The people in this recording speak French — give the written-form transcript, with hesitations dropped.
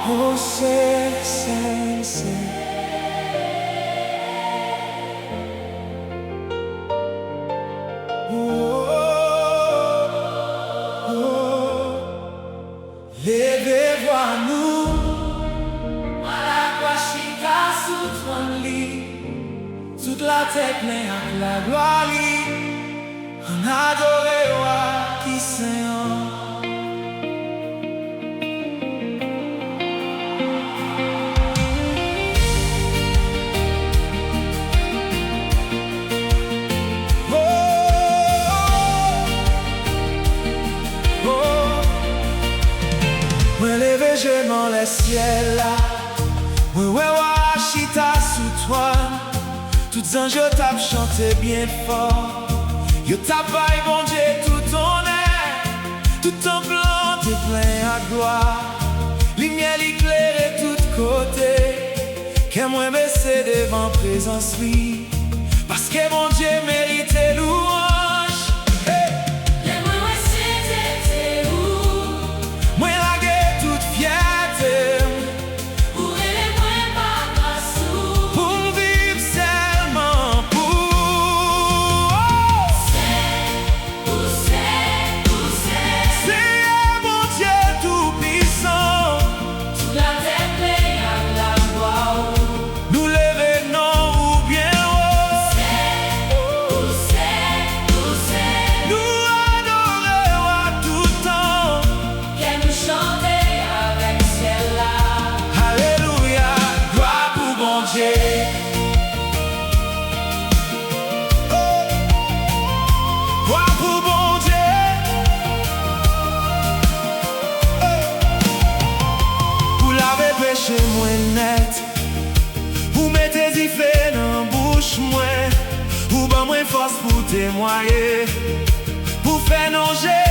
Oh, c'est. Levez-vous à nous, voilà quoi chita sous ton lit, toute la tête n'est à la gloire, on adore qui Seigneur. Je dans le ciel là, ouais, chita sous toi. Toutes anges t'ap chanté bien fort. Yo t'ap bail bon Dieu tout ton air. Tout ton plan t'es plein à gloire. Lumière éclairée tout côté. Qu'est moi baisser devant présence lui. Parce que mon Dieu mérite louange. Péché moins net, vous mettez-y fait dans bouche moins, vous ban moins force pour témoigner, pour faire nager.